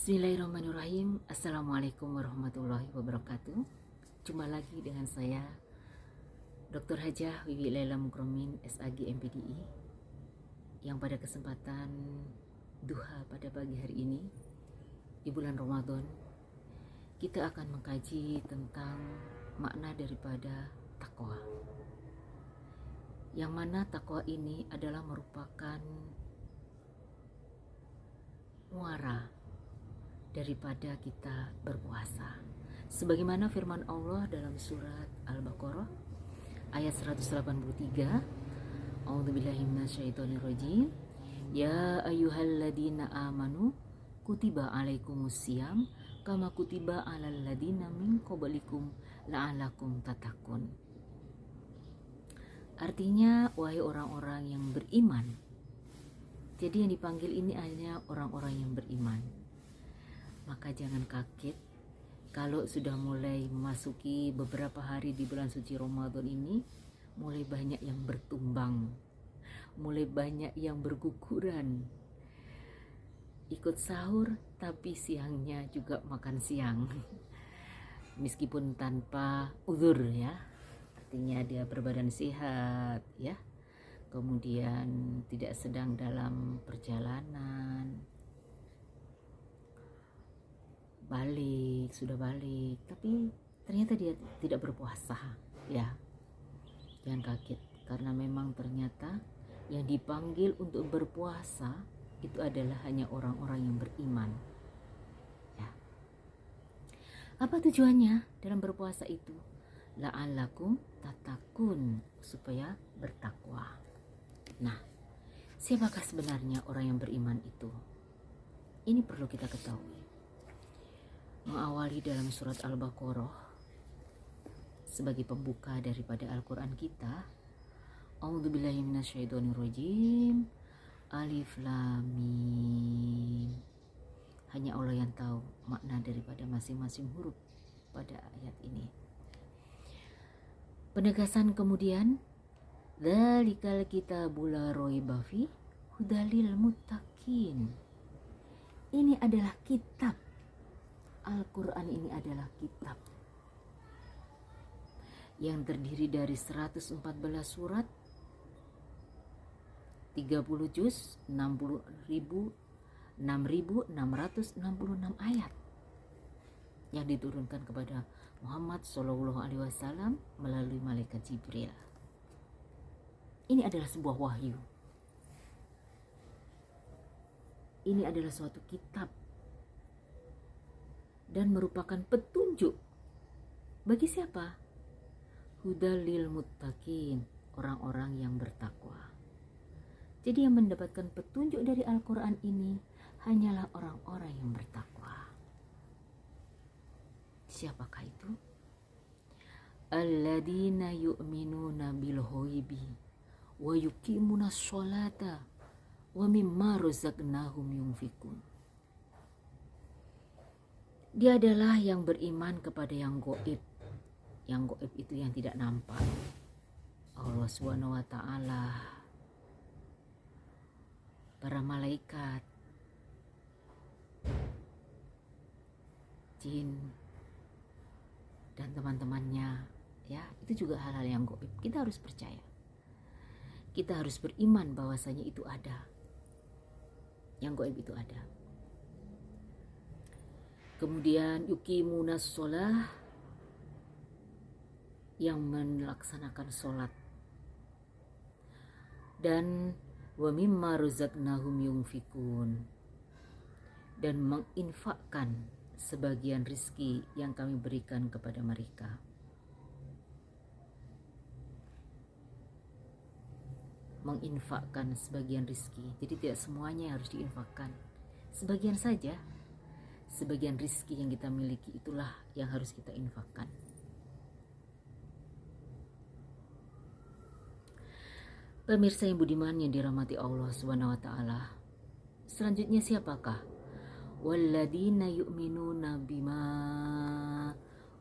Bismillahirrahmanirrahim. Assalamualaikum warahmatullahi wabarakatuh. Jumpa lagi dengan saya Dr. Hajah Wiwi Laila Mukromin SAG MPDI, yang pada kesempatan duha pada pagi hari ini di bulan Ramadan kita akan mengkaji tentang makna daripada takwa, yang mana takwa ini adalah merupakan muara daripada kita berpuasa. Sebagaimana firman Allah dalam surat Al-Baqarah ayat 183, A'udzubillahi minasyaitonirrajim. Ya ayyuhalladzina amanu kutiba alaikumusiyam kama kutiba alal ladzina min qablikum la'allakum tattaqun. Artinya, wahai orang-orang yang beriman. Jadi yang dipanggil ini hanya orang-orang yang beriman. Maka jangan kaget kalau sudah mulai memasuki beberapa hari di bulan suci Ramadan ini, mulai banyak yang bertumbang, mulai banyak yang berguguran, ikut sahur tapi siangnya juga makan siang, meskipun tanpa uzur ya, artinya dia berbadan sehat ya, kemudian tidak sedang dalam perjalanan, sudah balik, tapi ternyata dia tidak berpuasa ya. Jangan kaget, karena memang ternyata yang dipanggil untuk berpuasa itu adalah hanya orang-orang yang beriman ya. Apa tujuannya dalam berpuasa itu? La'allakum tattaqun, supaya bertakwa. Nah, siapakah sebenarnya orang yang beriman itu? Ini perlu kita ketahui. Mengawali dalam surat Al-Baqarah sebagai pembuka daripada Al-Quran kita, A'udzubillahi minasyaitonirrajim. Alif Lam Mim. Hanya Allah yang tahu makna daripada masing-masing huruf pada ayat ini. Penegasan kemudian, Dzalikal kitabul la raiba fihi hudalil muttaqin. Ini adalah kitab. Al-Quran ini adalah kitab yang terdiri dari 114 surat, 30 juz, 6.666 ayat yang diturunkan kepada Muhammad SAW melalui malaikat Jibril. Ini adalah sebuah wahyu. Ini adalah suatu kitab dan merupakan petunjuk bagi siapa? Hudalil muttaqin, orang-orang yang bertakwa. Jadi yang mendapatkan petunjuk dari Al-Quran ini hanyalah orang-orang yang bertakwa. Siapakah itu? Alladzina yu'minuna bil ghaibi wa yuqimuna sholata wa mimma razaqnahum yunfikun. Dia adalah yang beriman kepada yang gaib. Yang gaib itu yang tidak nampak. Allah Subhanahu wa ta'ala, para malaikat, jin, dan teman-temannya ya, itu juga hal-hal yang gaib. Kita harus percaya. Kita harus beriman bahwasanya itu ada. Yang gaib itu ada. Kemudian yuqimunas sholah, yang melaksanakan sholat, dan wa mimma razaqnahum yunfikun, dan menginfakkan sebagian rizki yang kami berikan kepada mereka. Menginfakkan sebagian rizki, jadi tidak semuanya harus diinfakkan, sebagian saja. Sebagian rizki yang kita miliki itulah yang harus kita infakkan. Pemirsa yang budiman yang dirahmati Allah Subhanahu wa ta'ala. Selanjutnya siapakah? Walladzina yu'minuna bima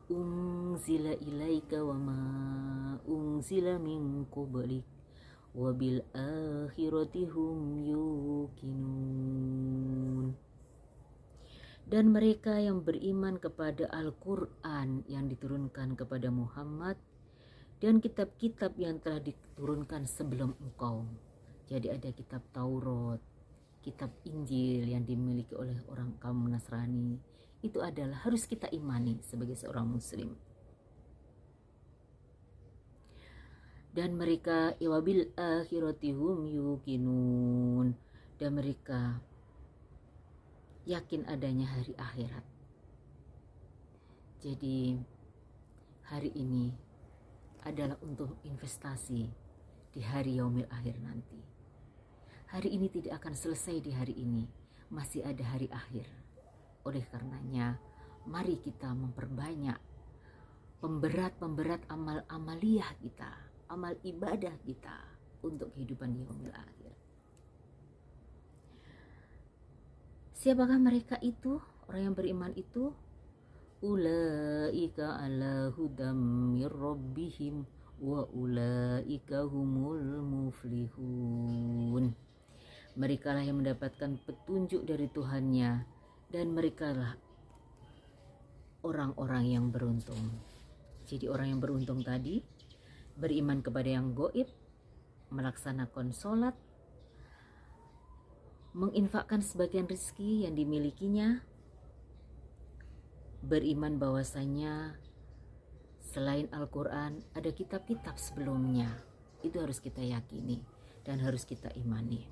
unzila ilaika wa ma unzila min qablik wa bil akhirati hum yuqinun. Dan mereka yang beriman kepada Al-Quran yang diturunkan kepada Muhammad dan kitab-kitab yang telah diturunkan sebelum engkau. Jadi ada kitab Taurat, kitab Injil yang dimiliki oleh orang kaum Nasrani. Itu adalah harus kita imani sebagai seorang muslim. Dan mereka wabil akhirati hum yuqinun, dan mereka yakin adanya hari akhirat. Jadi hari ini adalah untuk investasi di hari yaumil akhir nanti. Hari ini tidak akan selesai di hari ini, masih ada hari akhir. Oleh karenanya, mari kita memperbanyak pemberat amal-amaliyah kita, amal ibadah kita untuk kehidupan yaumil akhir. Siapakah mereka itu? Orang yang beriman itu? Ulaika ala hudam mir rabbihim wa ulaika humul muflihun. Mereka lah yang mendapatkan petunjuk dari Tuhannya, dan mereka lah orang-orang yang beruntung. Jadi orang yang beruntung tadi beriman kepada yang gaib, melaksanakan sholat, menginfakkan sebagian rezeki yang dimilikinya, beriman bahwasanya selain Al-Quran ada kitab-kitab sebelumnya. Itu harus kita yakini dan harus kita imani.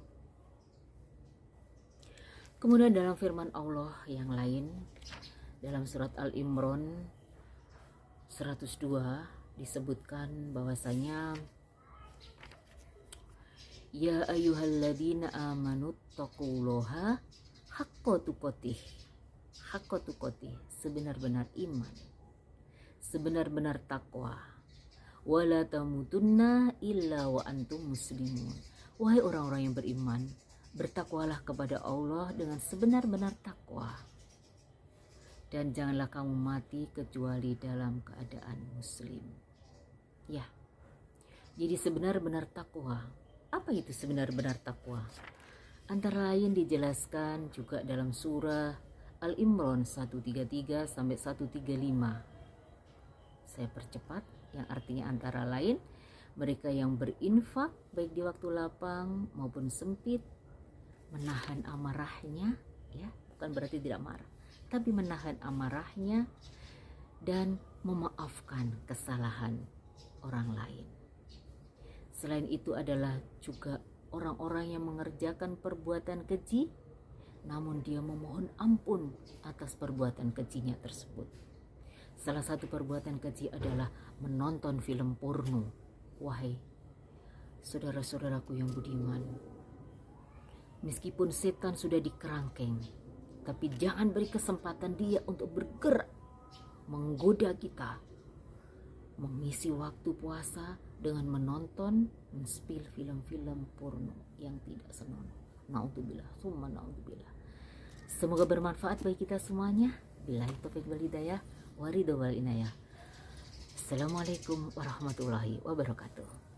Kemudian dalam firman Allah yang lain, dalam surat Al-Imran 102 disebutkan bahwasanya ya ayyuhalladzina amanu taqullaha haqqa tuqatih. Haqqa tuqatih, sebenar-benar iman, sebenar-benar takwa. Wala tamutunna illa wa antum muslimun. Wahai orang-orang yang beriman, bertakwalah kepada Allah dengan sebenar-benar takwa. Dan janganlah kamu mati kecuali dalam keadaan muslim. Ya. Jadi sebenar-benar takwa. Apa itu sebenar-benar takwa? Antara lain dijelaskan juga dalam surah Al-Imran 133 sampai 135. Saya percepat, yang artinya antara lain mereka yang berinfak baik di waktu lapang maupun sempit, menahan amarahnya, ya, bukan berarti tidak marah, tapi menahan amarahnya dan memaafkan kesalahan orang lain. Selain itu adalah juga orang-orang yang mengerjakan perbuatan keji, namun dia memohon ampun atas perbuatan kejinya tersebut. Salah satu perbuatan keji adalah menonton film porno. Wahai saudara-saudaraku yang budiman, meskipun setan sudah dikerangkeng, tapi jangan beri kesempatan dia untuk bergerak, menggoda kita, mengisi waktu puasa dengan menonton, men-spill film-film porno yang tidak senonoh. Naudzubillah, summa naudzubillah. Semoga bermanfaat bagi kita semuanya. Billahi taufiq wal hidayah, wa ridho wal inayah. Assalamualaikum warahmatullahi wabarakatuh.